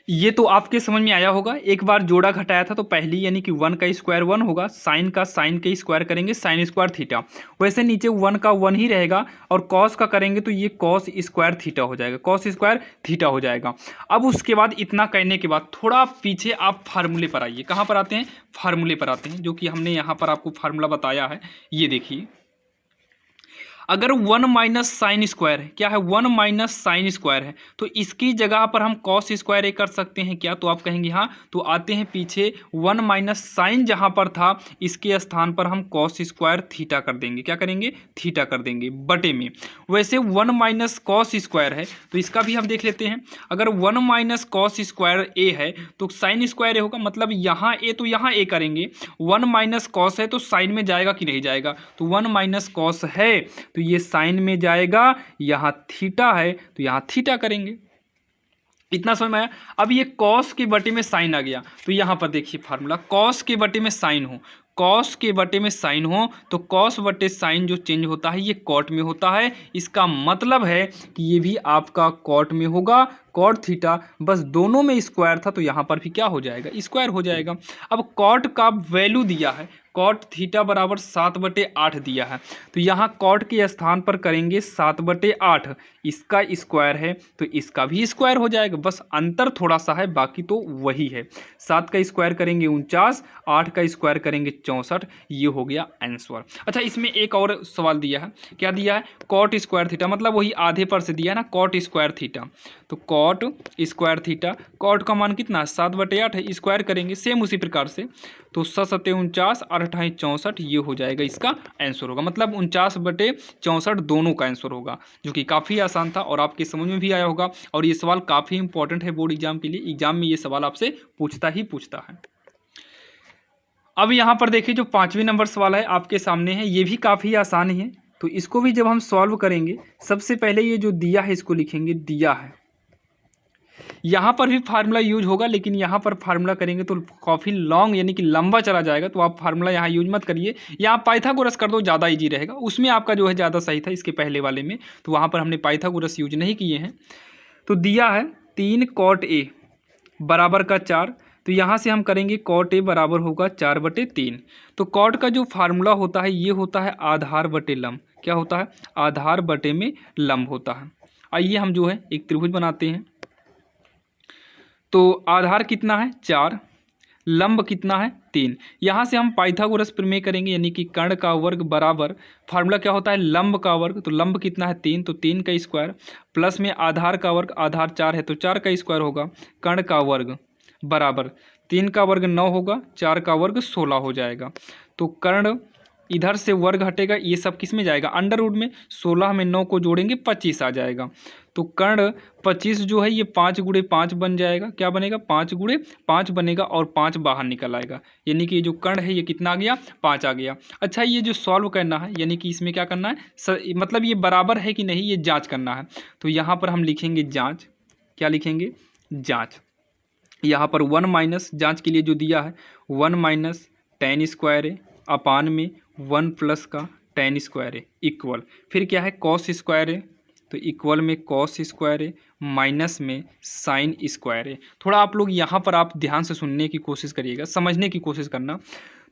ये तो आपके समझ में आया होगा। एक बार जोड़ा घटाया था तो पहली यानी कि 1 का स्क्वायर 1 होगा, साइन का साइन के स्क्वायर करेंगे साइन स्क्वायर थीटा, वैसे नीचे 1 का 1 ही रहेगा, और कॉस का करेंगे तो ये कॉस स्क्वायर थीटा हो जाएगा, कॉस स्क्वायर थीटा हो जाएगा। अब उसके बाद इतना कहने के बाद थोड़ा पीछे आप फार्मूले पर आइए। कहाँ पर आते हैं? फार्मूले पर आते हैं, जो कि हमने यहाँ पर आपको फार्मूला बताया है। ये देखिए, अगर 1 माइनस साइन स्क्वायर है, क्या है? 1 माइनस साइन स्क्वायर है, तो इसकी जगह पर हम कॉस स्क्वायर ए कर सकते हैं क्या? तो आप कहेंगे हाँ, तो आते हैं पीछे, 1 माइनस साइन जहाँ पर था इसके स्थान पर हम कॉस स्क्वायर थीटा कर देंगे। क्या करेंगे? थीटा कर देंगे बटे में। वैसे 1 माइनस कॉस स्क्वायर है तो इसका भी हम देख लेते हैं। अगर 1 माइनस कॉस स्क्वायर ए है तो साइन स्क्वायर ए होगा, मतलब यहाँ ए तो यहाँ ए करेंगे, 1 माइनस कॉस है तो साइन में जाएगा कि नहीं जाएगा? तो 1 माइनस कॉस है तो ये साइन में जाएगा, यहाँ थीटा है तो यहाँ थीटा करेंगे। इतना समझ में आया? अब ये कॉस के बटे में साइन आ गया, तो यहाँ पर देखिए फार्मूला, कॉस के बटे में साइन हो, कॉस के बटे में साइन हो तो कॉस बटे साइन जो चेंज होता है ये कॉट में होता है। इसका मतलब है कि ये भी आपका कॉट में होगा, कॉट थीटा, बस दोनों में स्क्वायर था तो यहाँ पर भी क्या हो जाएगा? स्क्वायर हो जाएगा। अब कॉट का वैल्यू दिया है, कॉट थीटा बराबर 7/8 दिया है, तो यहाँ कॉट के स्थान पर करेंगे 7/8, इसका स्क्वायर है तो इसका भी स्क्वायर हो जाएगा, बस अंतर थोड़ा सा है, बाकी तो वही है। 7 का स्क्वायर करेंगे 49, 8 का स्क्वायर करेंगे 64, ये हो गया आंसर। अच्छा, इसमें एक और सवाल दिया है, क्या दिया है? कॉट स्क्वायर थीटा, मतलब वही आधे पर से दिया है ना, कॉट स्क्वायर थीटा, तो कॉट स्क्वायर थीटा, कॉट का मान कितना है? 7/8 है, स्क्वायर करेंगे सेम उसी प्रकार से, तो 7 × 49 और 28 64, ये हो जाएगा इसका आंसर होगा, मतलब 49/64 दोनों का आंसर होगा, जो कि काफ़ी आसान था और आपके समझ में भी आया होगा। और ये सवाल काफ़ी इंपॉर्टेंट है बोर्ड एग्जाम के लिए, एग्जाम में ये सवाल आपसे पूछता ही पूछता है। अब यहाँ पर देखिए, जो 5वें नंबर सवाल है आपके सामने है, ये भी काफ़ी आसान है, तो इसको भी जब हम सॉल्व करेंगे, सबसे पहले ये जो दिया है इसको लिखेंगे, दिया है। यहाँ पर भी फार्मूला यूज होगा, लेकिन यहाँ पर फार्मूला करेंगे तो काफ़ी लॉन्ग यानी कि लंबा चला जाएगा, तो आप फार्मूला यहाँ यूज मत करिए, यहाँ पाइथागोरस कर दो, ज़्यादा इजी रहेगा। उसमें आपका जो है ज़्यादा सही था इसके पहले वाले में, तो वहाँ पर हमने पाइथागोरस यूज नहीं किए हैं। तो दिया है 3 कॉट ए बराबर का 4, तो यहाँ से हम करेंगे कॉट ए बराबर होगा 4/3। तो कॉट का जो फार्मूला होता है ये होता है आधार बटे लंब। क्या होता है? आधार बटे में लंब होता है। आइए हम जो है एक त्रिभुज बनाते हैं। तो आधार कितना है? 4, लंब कितना है? 3। यहाँ से हम पाइथागोरस प्रमेय करेंगे, यानी कि कर्ण का वर्ग बराबर, फार्मूला क्या होता है? लंब का वर्ग, तो लंब कितना है? 3, तो 3 का स्क्वायर, प्लस में आधार का वर्ग, आधार 4 है तो 4 का स्क्वायर होगा, कर्ण का वर्ग बराबर 3 का वर्ग 9 होगा, 4 का वर्ग 16 हो जाएगा। तो कर्ण इधर से वर्ग हटेगा, ये सब किस में जाएगा? अंडर रूट में। 16 में 9 को जोड़ेंगे 25 आ जाएगा। तो कर्ण 25 जो है ये 5 × 5 बन जाएगा। क्या बनेगा? 5 × 5 बनेगा और 5 बाहर निकल आएगा, यानी कि ये जो कर्ण है ये कितना आ गया? 5 आ गया। अच्छा, ये जो सॉल्व करना है, यानी कि इसमें क्या करना है, मतलब ये बराबर है कि नहीं ये जाँच करना है। तो यहाँ पर हम लिखेंगे जाँच। क्या लिखेंगे? जाँच। यहाँ पर 1 माइनस, जाँच के लिए जो दिया है 1 माइनस tan स्क्वायर है अपान में 1 प्लस का tan स्क्वायर है इक्वल, फिर क्या है? कॉस स्क्वायर है, तो इक्वल में कॉस स्क्वायर है माइनस में साइन स्क्वायर है। थोड़ा आप लोग यहाँ पर आप ध्यान से सुनने की कोशिश करिएगा, समझने की कोशिश करना।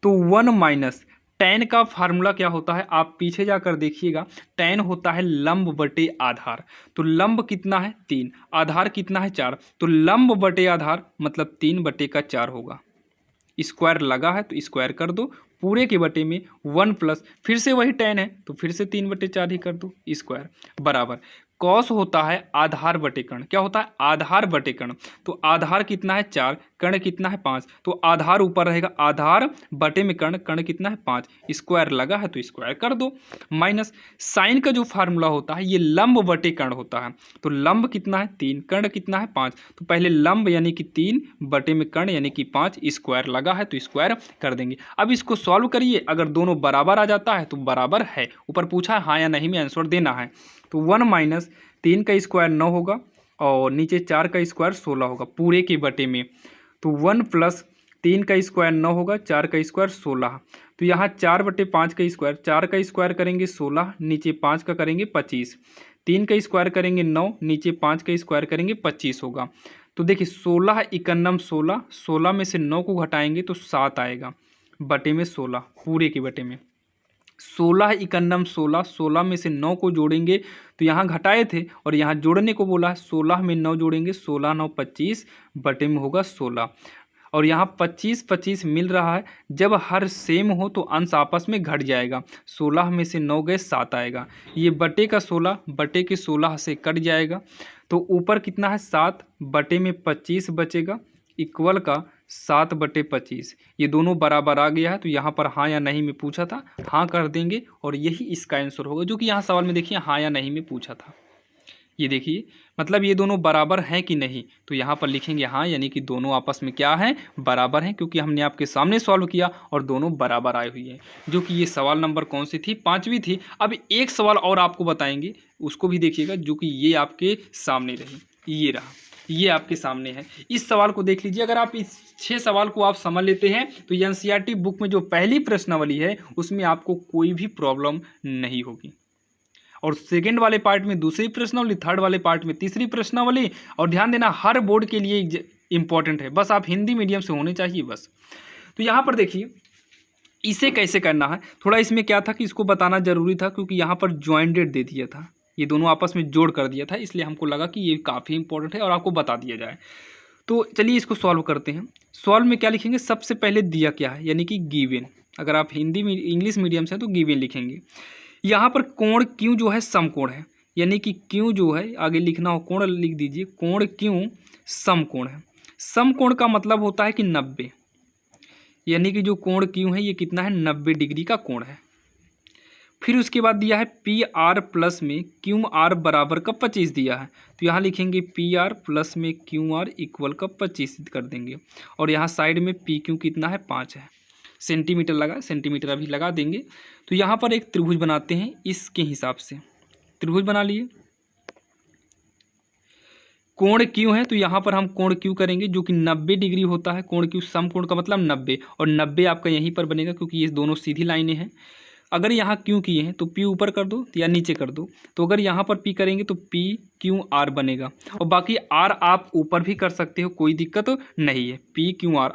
तो 1 माइनस tan का फार्मूला क्या होता है? आप पीछे जाकर देखिएगा, tan होता है लंब बटे आधार। तो लंब कितना है? 3, आधार कितना है? 4, तो लंब बटे आधार मतलब 3/4 होगा। स्क्वायर लगा है तो स्क्वायर कर दो, पूरे के बटे में 1 प्लस फिर से वही tan है तो फिर से 3/4 ही कर दो स्क्वायर बराबर। कॉस होता है आधार बटे कर्ण। क्या होता है? आधार बटे कर्ण। तो आधार कितना है 4, कर्ण कितना है 5, तो आधार ऊपर रहेगा, आधार बटे में कर्ण, कर्ण कितना है 5, स्क्वायर लगा है तो स्क्वायर कर दो। माइनस साइन का जो फार्मूला होता है ये लंब बटे कर्ण होता है। तो लंब कितना है 3, कर्ण कितना है 5, तो पहले लंब यानी कि 3 बटे में कर्ण यानी कि 5, स्क्वायर लगा है तो स्क्वायर कर देंगे। अब इसको सॉल्व करिए, अगर दोनों बराबर आ जाता है तो बराबर है, ऊपर पूछा है हाँ या नहीं में आंसर देना है। तो 1 माइनस 3 का स्क्वायर 9 होगा और नीचे 4 का स्क्वायर 16 होगा पूरे के बटे में। तो 1 प्लस 3 का स्क्वायर 9 होगा, 4 का स्क्वायर 16। तो यहाँ 4 बटे 5 का स्क्वायर, 4 का स्क्वायर करेंगे 16, नीचे 5 का करेंगे 25, 3 का स्क्वायर करेंगे 9, नीचे 5 का स्क्वायर करेंगे 25 होगा। तो देखिए 16 इकन्नम 16, 16 में से 9 को घटाएंगे तो 7 आएगा बटे में 16, पूरे के बटे में 16 इकन्नम 16, 16 में से 9 को जोड़ेंगे तो यहाँ घटाए थे और यहाँ जोड़ने को बोला है, 16 में 9 जोड़ेंगे, 16 9 25 बटे में होगा 16। और यहाँ 25 25 मिल रहा है, जब हर सेम हो तो अंश आपस में घट जाएगा, 16 में से 9 गए 7 आएगा, ये बटे का 16 बटे के 16 से कट जाएगा। तो ऊपर कितना है 7 बटे में 25 बचेगा, इक्वल का 7 बटे 25, ये दोनों बराबर आ गया है। तो यहाँ पर हाँ या नहीं में पूछा था, हाँ कर देंगे और यही इसका आंसर होगा, जो कि यहाँ सवाल में देखिए हाँ या नहीं में पूछा था। ये देखिए मतलब ये दोनों बराबर हैं कि नहीं, तो यहाँ पर लिखेंगे हाँ, यानी कि दोनों आपस में क्या है, बराबर हैं, क्योंकि हमने आपके सामने सॉल्व किया और दोनों बराबर आई हुई है। जो कि ये सवाल नंबर कौन सी थी, 5वीं थी। अब एक सवाल और आपको बताएंगे, उसको भी देखिएगा, जो कि ये आपके सामने रही, ये रहा, ये आपके सामने है। इस सवाल को देख लीजिए, अगर आप इस 6 सवाल को आप समझ लेते हैं तो ये एनसीईआरटी बुक में जो पहली प्रश्नावली है उसमें आपको कोई भी प्रॉब्लम नहीं होगी। और सेकंड वाले पार्ट में दूसरी प्रश्नावली, थर्ड वाले पार्ट में तीसरी प्रश्नावली। और ध्यान देना हर बोर्ड के लिए इंपॉर्टेंट है, बस आप हिंदी मीडियम से होने चाहिए बस। तो यहाँ पर देखिए इसे कैसे करना है, थोड़ा इसमें क्या था कि इसको बताना जरूरी था, क्योंकि यहाँ पर ज्वाइंटेड दे दिया था, ये दोनों आपस में जोड़ कर दिया था, इसलिए हमको लगा कि ये काफ़ी इंपॉर्टेंट है और आपको बता दिया जाए। तो चलिए इसको सॉल्व करते हैं। सॉल्व में क्या लिखेंगे, सबसे पहले दिया क्या है, यानी कि गिवन। अगर आप हिंदी में इंग्लिश मीडियम से हैं तो गिवन लिखेंगे। यहाँ पर कोण क्यों जो है समकोण है, यानी कि क्यों जो है आगे लिखना हो कोण लिख दीजिए, कोण क्यों समकोण है। समकोण का मतलब होता है कि 90, यानी कि जो कोण क्यों है ये कितना है, 90 डिग्री का कोण है। फिर उसके बाद दिया है पी आर प्लस में क्यू आर बराबर का 25 दिया है, तो यहाँ लिखेंगे पी आर प्लस में क्यू आर इक्वल का 25 कर देंगे। और यहाँ साइड में पी क्यू कितना है 5 है, सेंटीमीटर लगा, सेंटीमीटर अभी लगा देंगे। तो यहाँ पर एक त्रिभुज बनाते हैं, इसके हिसाब से त्रिभुज बना लिए। कोण क्यों है तो यहाँ पर हम कोण क्यों करेंगे, जो कि 90 डिग्री होता है। कोण क्यों समकोण का मतलब 90, और 90 आपका यहीं पर बनेगा क्योंकि ये दोनों सीधी लाइनें हैं। अगर यहाँ क्यों किए हैं तो पी ऊपर कर दो या नीचे कर दो, तो अगर यहाँ पर पी करेंगे तो पी क्यू आर बनेगा, और बाकी आर आप ऊपर भी कर सकते हो, कोई दिक्कत नहीं है, पी क्यू आर।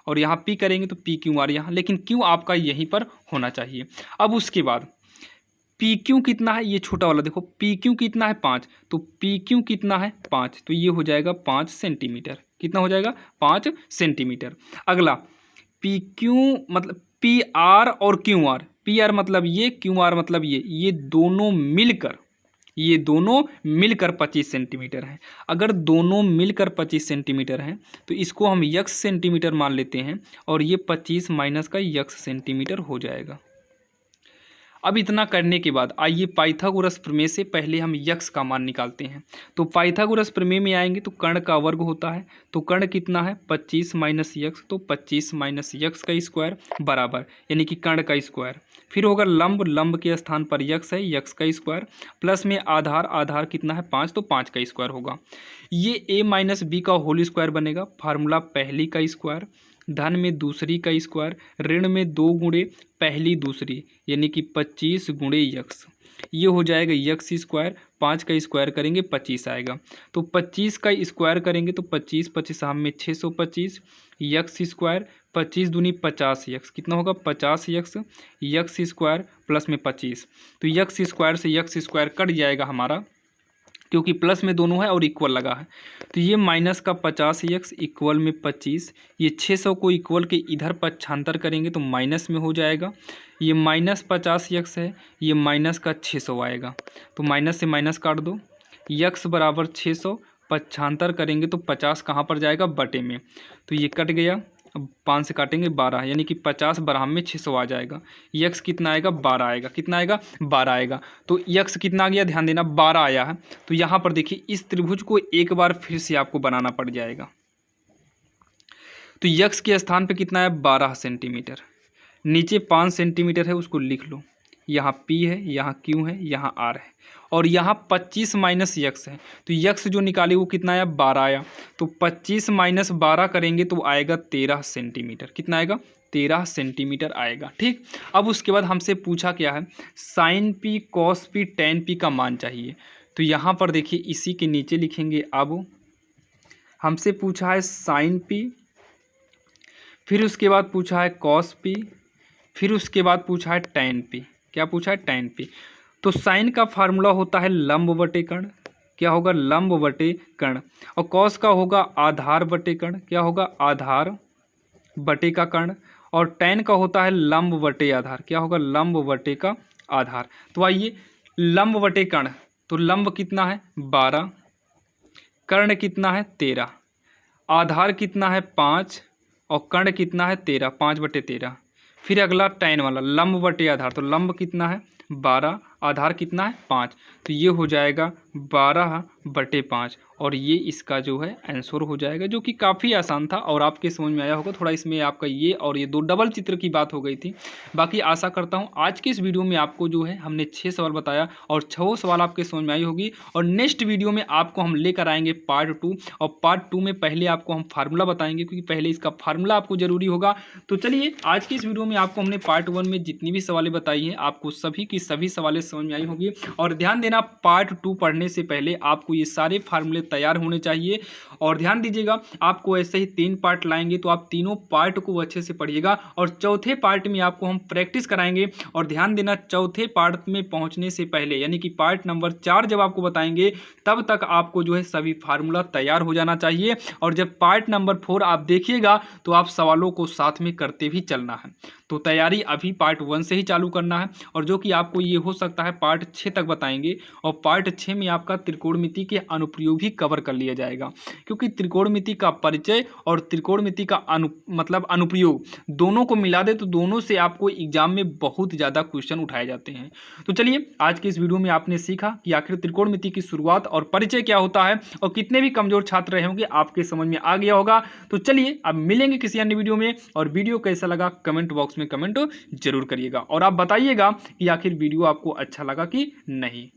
और यहाँ पी करेंगे तो पी क्यू आर यहाँ, लेकिन क्यों आपका यहीं पर होना चाहिए। अब उसके बाद पी क्यू कितना है, ये छोटा वाला देखो, पी क्यू कितना है 5, तो पी क्यू कितना है 5, तो ये हो जाएगा 5 सेंटीमीटर। कितना हो जाएगा 5 सेंटीमीटर। अगला पी क्यू मतलब पी आर और क्यू आर, पी आर मतलब ये, क्यू आर मतलब ये दोनों मिलकर 25 सेंटीमीटर हैं। अगर दोनों मिलकर 25 सेंटीमीटर हैं तो इसको हम यक्स सेंटीमीटर मान लेते हैं, और ये 25 माइनस का यक्स सेंटीमीटर हो जाएगा। अब इतना करने के बाद आइए पाइथागोरस प्रमेय से पहले हम यक्स का मान निकालते हैं। तो पाइथागोरस प्रमेय में आएंगे तो कर्ण का वर्ग होता है, तो कर्ण कितना है 25 माइनस यक्स, तो 25 माइनस यक्स का स्क्वायर बराबर, यानी कि कर्ण का स्क्वायर। फिर होगा लंब, लंब के स्थान पर यक्स है, यक्स का स्क्वायर, प्लस में आधार, आधार कितना है 5, तो 5 का स्क्वायर होगा। ये a माइनस बी का होल स्क्वायर बनेगा, फार्मूला पहली का स्क्वायर, धन में दूसरी का स्क्वायर, ऋण में 2 गुणे पहली दूसरी, यानी कि 25 गुणे यक्स, ये हो जाएगा यक्स स्क्वायर। 5 का स्क्वायर करेंगे 25 आएगा, तो 25 का स्क्वायर करेंगे तो 25 25 में 625 यक्स स्क्वायर, 25 दूनी 50 यक्स, कितना होगा 50 यक्स, यक्स स्क्वायर प्लस में 25, तो यक्स स्क्वायर से यक्स स्क्वायर कट जाएगा हमारा, क्योंकि प्लस में दोनों है और इक्वल लगा है। तो ये माइनस का 50 यक्स इक्वल में 25, ये 600 को इक्वल के इधर पक्षांतर करेंगे तो माइनस में हो जाएगा। ये माइनस 50 यक्स है, ये माइनस का 600 आएगा, तो माइनस से माइनस काट दो, यक्स बराबर 600, 75 करेंगे तो 50 कहाँ पर जाएगा, बटे में, तो ये कट गया। अब 5 से काटेंगे 12, यानी कि 50 बराबर में 600 आ जाएगा। यक्स कितना आएगा, 12 आएगा। कितना आएगा, 12 आएगा। तो यक्स कितना आ गया, ध्यान देना, 12 आया है। तो यहाँ पर देखिए इस त्रिभुज को एक बार फिर से आपको बनाना पड़ जाएगा। तो यक्स के स्थान पे कितना है, 12 सेंटीमीटर। नीचे 5 सेंटीमीटर है, उसको लिख लो। यहाँ P है, यहाँ Q है, यहाँ R है, और यहाँ 25 माइनस यक्स है। तो यक्स जो निकाले वो कितना आया, 12 आया। तो 25 माइनस 12 करेंगे तो आएगा 13 सेंटीमीटर। कितना आएगा, 13 सेंटीमीटर आएगा। ठीक, अब उसके बाद हमसे पूछा क्या है, sine P, cos P, tan P का मान चाहिए। तो यहाँ पर देखिए इसी के नीचे लिखेंगे। अब हमसे पूछा है साइन P, फिर उसके बाद पूछा है कॉस P, फिर उसके बाद पूछा है टेन P। क्या पूछा है, टेन P। तो साइन का फार्मूला होता है लंब बटे कर्ण। क्या होगा, लंब बटे कर्ण। और कॉस का होगा आधार बटे कर्ण। क्या होगा, आधार बटे का कर्ण। और टेन का होता है लंब बटे आधार। क्या होगा, लंब बटे का आधार। तो आइए लंब बटे कर्ण, तो लंब कितना है, 12, कर्ण कितना है, 13, आधार कितना है, 5, और कर्ण कितना है, 13, 5 बटे 13। फिर अगला टेन वाला, लंब बटे आधार, तो लंब कितना है, 12, आधार कितना है, 5, तो ये हो जाएगा 12 बटे 5, और ये इसका जो है आंसर हो जाएगा, जो कि काफ़ी आसान था और आपके समझ में आया होगा। थोड़ा इसमें आपका ये और ये दो डबल चित्र की बात हो गई थी। बाकी आशा करता हूँ आज के इस वीडियो में आपको जो है हमने 6 सवाल बताया और 6 सवाल आपके समझ में आई होगी। और नेक्स्ट वीडियो में आपको हम लेकर आएंगे पार्ट 2, और पार्ट 2 में पहले आपको हम फार्मूला बताएंगे, क्योंकि पहले इसका फार्मूला आपको जरूरी होगा। तो चलिए आज की इस वीडियो में आपको हमने पार्ट 1 में जितनी भी सवालें बताई हैं आपको सभी की सभी सवालें समझ में आई होगी। और ध्यान देना, पार्ट 2 पढ़ने से पहले आपको ये सारे फार्मूले तैयार होने चाहिए। और ध्यान दीजिएगा, आपको ऐसे ही 3 पार्ट लाएंगे तो आप तीनों पार्ट को अच्छे से पढ़िएगा, और चौथे पार्ट में आपको हम प्रैक्टिस कराएंगे। और ध्यान देना, चौथे पार्ट में पहुंचने से पहले, यानी कि पार्ट नंबर 4 जब आपको बताएंगे तब तक आपको जो है सभी फार्मूला तैयार हो जाना चाहिए। और जब पार्ट नंबर 4 आप देखिएगा तो आप सवालों को साथ में करते भी चलना है। तो तैयारी अभी पार्ट 1 से ही चालू करना है, और जो कि आपको ये हो सकता है पार्ट 6 तक बताएंगे। और पार्ट 6 में आपका त्रिकोणमिति के अनुप्रयोग भी कवर कर लिया जाएगा, क्योंकि त्रिकोणमिति का परिचय और त्रिकोणमिति का अनुप्रयोग दोनों को मिला दे तो दोनों से आपको एग्जाम में बहुत ज़्यादा क्वेश्चन उठाए जाते हैं। तो चलिए आज के इस वीडियो में आपने सीखा कि आखिर त्रिकोणमिति की शुरुआत और परिचय क्या होता है, और कितने भी कमजोर छात्र रहे होंगे आपके समझ में आ गया होगा। तो चलिए अब मिलेंगे किसी अन्य वीडियो में, और वीडियो कैसा लगा कमेंट बॉक्स में कमेंट जरूर करिएगा, और आप बताइएगा कि आखिर वीडियो आपको अच्छा लगा कि नहीं।